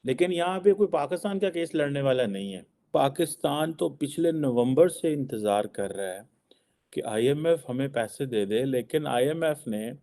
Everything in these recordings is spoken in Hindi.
लेकिन यहाँ पे कोई पाकिस्तान का केस लड़ने वाला नहीं है। पाकिस्तान तो पिछले नवंबर से इंतज़ार कर रहा है कि आईएमएफ हमें पैसे दे दे, लेकिन आईएमएफ ने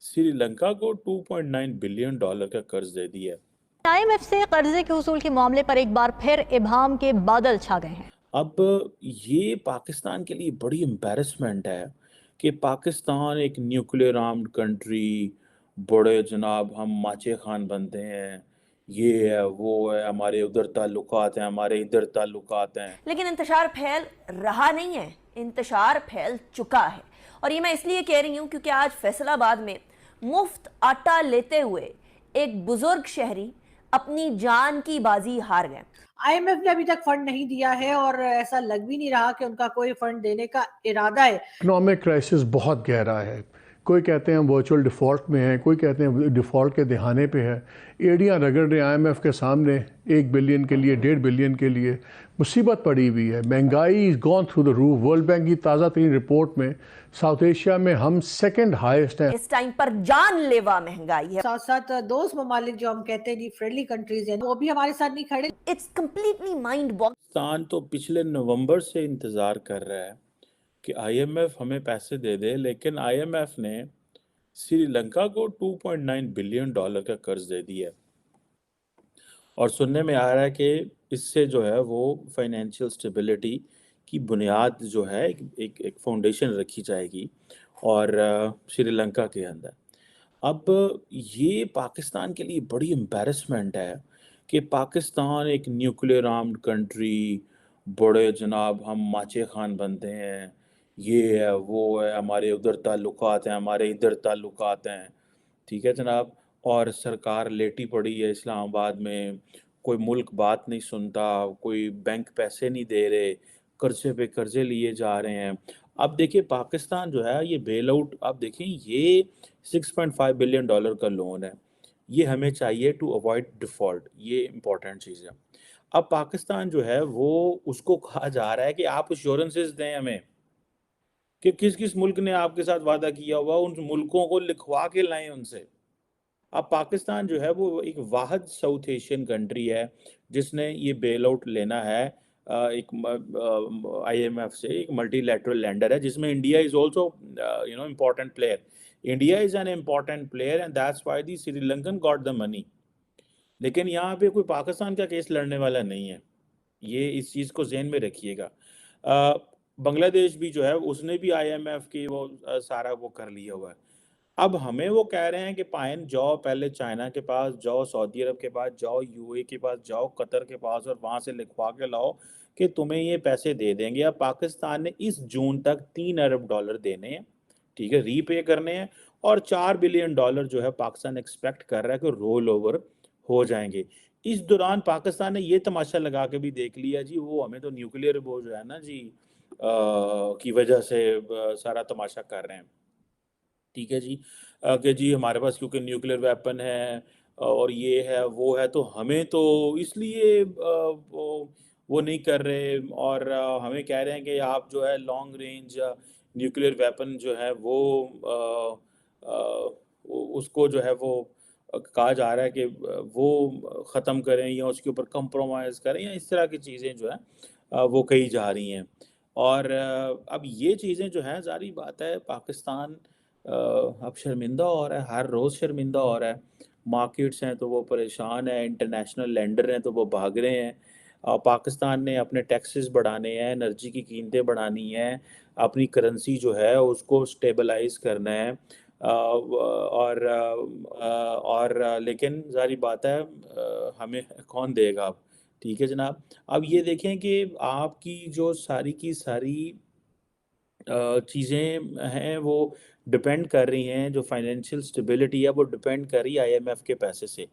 श्रीलंका को $2.9 बिलियन का कर्ज दे दिया है। आईएमएफ से कर्जे के उसूल के मामले पर एक बार फिर इबाहम के बादल छा गए हैं। अब ये पाकिस्तान के लिए बड़ी एम्बैरेसमेंट है कि पाकिस्तान एक न्यूक्लियर आर्म्ड कंट्री, बड़े जनाब हम माचे खान बनते हैं, ये है वो है, हमारे उधर ताल्लुकात हैं, हमारे इधर ताल्लुकात हैं। लेकिन इंतशार फैल रहा नहीं है, इंतशार फैल चुका है। और ये मैं इसलिए कह रही हूं क्योंकि आज फैसलाबाद में मुफ्त आटा लेते हुए एक बुजुर्ग शहरी अपनी जान की बाजी हार गए। आईएमएफ ने अभी तक फंड नहीं दिया है और ऐसा लग भी नहीं रहा कि उनका कोई फंड देने का इरादा है। इकोनॉमिक क्राइसिस बहुत गहरा है। कोई कहते हैं हम वर्चुअल डिफ़ॉल्ट में हैं, कोई कहते हैं डिफ़ॉल्ट के दहाने पे है। एड़ियाँ रगड़ रहे आईएमएफ के सामने 1 बिलियन के लिए, 1.5 बिलियन के लिए। मुसीबत पड़ी हुई है, महंगाई is gone through the roof. World bank की ताज़ा तरीन रिपोर्ट में साउथ एशिया में हम सेकंड हाईएस्ट हैं। इस टाइम पर जानलेवा महंगाई है। साथ साथ दोस्त ममालिक जो हम कहते हैं फ्रेंडली कंट्रीज हैं, वो भी हमारे साथ नहीं खड़े। It's completely mind box. Pakistan तो पिछले नवंबर से इंतज़ार कर रहा है कि आईएमएफ हमें पैसे दे दे, लेकिन आईएमएफ ने श्रीलंका को $2.9 बिलियन का कर्ज दे दिया है। और सुनने में आ रहा है कि इससे जो है वो फाइनेंशियल स्टेबिलिटी की बुनियाद जो है एक फाउंडेशन रखी जाएगी और श्रीलंका के अंदर। अब ये पाकिस्तान के लिए बड़ी एम्बैरेसमेंट है कि पाकिस्तान एक न्यूक्लियर आर्म्ड कंट्री, बड़े जनाब हम माचे खान बनते हैं, ये है वो है, हमारे उधर ताल्लुकात हैं, हमारे इधर ताल्लुकात हैं, ठीक है जनाब। और सरकार लेटी पड़ी है इस्लामाबाद में, कोई मुल्क बात नहीं सुनता, कोई बैंक पैसे नहीं दे रहे, कर्जे पे कर्जे लिए जा रहे हैं। अब देखिए पाकिस्तान जो है ये बेल आउट, आप देखें ये $6.5 बिलियन का लोन है, ये हमें चाहिए टू अवॉइड डिफ़ॉल्ट, ये इम्पोर्टेंट चीज़ है। अब पाकिस्तान जो है वो उसको कहा जा रहा है कि आप एश्योरेंसेस दें हमें कि किस किस मुल्क ने आपके साथ वादा किया हुआ, उन मुल्कों को लिखवा के लाएं उनसे। अब पाकिस्तान जो है वो एक वाहिद साउथ एशियन कंट्री है जिसने ये बेल आउट लेना है एक आईएमएफ से, एक मल्टीलैटरल लेंडर है जिसमें India is also important player. India is an important player and that's why the Sri Lankan got the money. लेकिन यहाँ पे कोई पाकिस्तान का केस लड़ने वाला नहीं है, ये इस चीज़ को ज़हन में रखिएगा। बांग्लादेश भी जो है उसने भी आईएमएफ की वो सारा वो कर लिया हुआ है। अब हमें वो कह रहे हैं कि पायन जाओ, पहले चाइना के पास जाओ, सऊदी अरब के पास जाओ, यूएई के पास जाओ, कतर के पास, और वहाँ से लिखवा के लाओ कि तुम्हें ये पैसे दे देंगे। अब पाकिस्तान ने इस जून तक $3 अरब देने हैं, ठीक है, रीपे करने हैं, और $4 बिलियन जो है पाकिस्तान एक्सपेक्ट कर रहा है कि रोल ओवर हो जाएंगे। इस दौरान पाकिस्तान ने ये तमाशा लगा के भी देख लिया जी, वो हमें तो न्यूक्लियर वो जो है ना जी की वजह से सारा तमाशा कर रहे हैं, ठीक है जी, कि जी हमारे पास क्योंकि न्यूक्लियर वेपन है और ये है वो है, तो हमें तो इसलिए वो नहीं कर रहे, और हमें कह रहे हैं कि आप जो है लॉन्ग रेंज न्यूक्लियर वेपन जो है वो उसको जो है वो कहा जा रहा है कि वो ख़त्म करें या उसके ऊपर कंप्रोमाइज़ करें, या इस तरह की चीज़ें जो है वो कही जा रही हैं। और अब ये चीज़ें जो हैं, ज़ाहिर बात है पाकिस्तान अब शर्मिंदा हो रहा है, हर रोज़ शर्मिंदा हो रहा है। मार्केट्स हैं तो वो परेशान है, इंटरनेशनल लेंडर हैं तो वो भाग रहे हैं। पाकिस्तान ने अपने टैक्सेस बढ़ाने हैं, एनर्जी की कीमतें बढ़ानी हैं, अपनी करेंसी जो है उसको स्टेबलाइज़ करना है। लेकिन ज़ाहिर बात है हमें कौन देगा अब, ठीक है जनाब। अब ये देखें कि आपकी जो सारी की सारी चीज़ें हैं वो डिपेंड कर रही हैं, जो फाइनेंशियल स्टेबिलिटी है वो डिपेंड कर रही है आईएमएफ के पैसे से।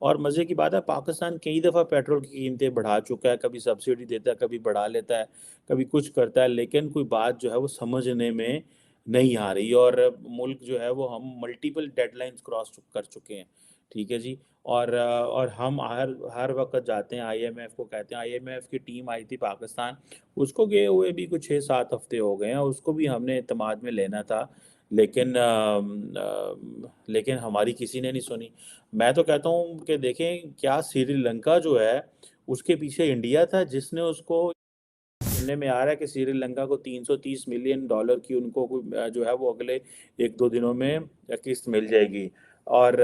और मज़े की बात है पाकिस्तान कई दफ़ा पेट्रोल की कीमतें बढ़ा चुका है, कभी सब्सिडी देता है, कभी बढ़ा लेता है, कभी कुछ करता है, लेकिन कोई बात जो है वो समझने में नहीं आ रही, और मुल्क जो है वो हम मल्टीपल डेडलाइंस क्रॉस कर चुके हैं, ठीक है जी। और हम हर हर वक्त जाते हैं आईएमएफ को कहते हैं, आईएमएफ की टीम आई थी पाकिस्तान, उसको गए हुए भी कुछ 6-7 हफ्ते हो गए हैं, उसको भी हमने एतमाद में लेना था, लेकिन हमारी किसी ने नहीं सुनी। मैं तो कहता हूँ कि देखें क्या श्रीलंका जो है उसके पीछे इंडिया था जिसने उसको, सुनने में आ रहा है कि श्रीलंका को 330 मिलियन डॉलर की उनको जो है वो अगले 1-2 दिनों में किस्त मिल जाएगी। और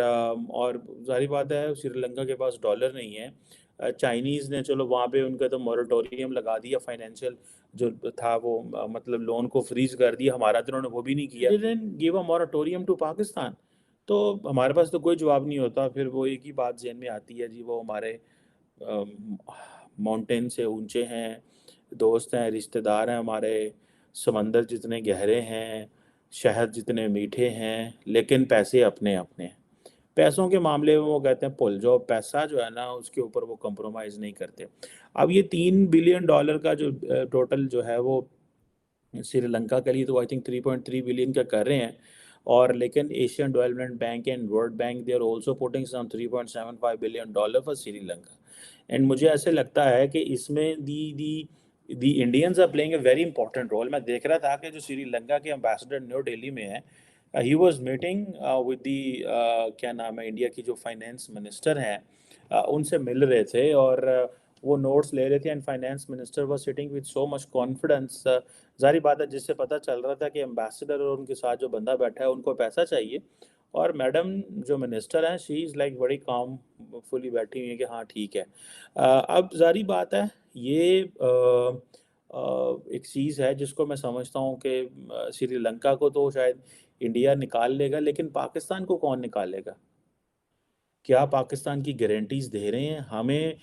जाहिर बात है श्रीलंका के पास डॉलर नहीं है। चाइनीज़ ने चलो वहाँ पे उनका तो मॉरेटोरियम लगा दिया, फाइनेंशियल जो था वो मतलब लोन को फ्रीज कर दिया। हमारा तो उन्होंने वो भी नहीं किया। Give a moratorium to Pakistan. तो हमारे पास तो कोई जवाब नहीं होता। फिर वो एक ही बात जहन में आती है जी, वो हमारे माउंटेन से ऊंचे हैं, दोस्त हैं, रिश्तेदार हैं हमारे, समंदर जितने गहरे हैं, शहद जितने मीठे हैं, लेकिन पैसे अपने अपने हैं। पैसों के मामले में वो कहते हैं भूल जाओ, पैसा जो है ना उसके ऊपर वो कंप्रोमाइज़ नहीं करते। अब ये $3 बिलियन का जो टोटल जो है वो श्रीलंका के लिए तो आई थिंक 3.3 बिलियन का कर रहे हैं। और लेकिन Asian development bank and world bank they are also putting some $3.75 billion for Sri Lanka. And मुझे ऐसे लगता है कि इसमें the Indians are playing a very important role. मैं देख रहा था कि जो श्रीलंका के एम्बेसडर न्यू दिल्ली में है, he was meeting with the क्या नाम है इंडिया की जो फाइनेंस मिनिस्टर हैं, उनसे मिल रहे थे और वो नोट्स ले रहे थे। And finance minister was sitting with so much confidence. जाहिर बात है जिससे पता चल रहा था कि एम्बेसडर और उनके साथ जो बंदा बैठा है उनको पैसा चाहिए। और मैडम जो मिनिस्टर हैं शी इज़ लाइक बड़ी काम फुली बैठी हुई है कि हाँ ठीक है। अब जारी बात है ये एक चीज़ है जिसको मैं समझता हूँ कि श्रीलंका को तो शायद इंडिया निकाल लेगा, लेकिन पाकिस्तान को कौन निकालेगा? क्या पाकिस्तान की गारंटीज दे रहे हैं? हमें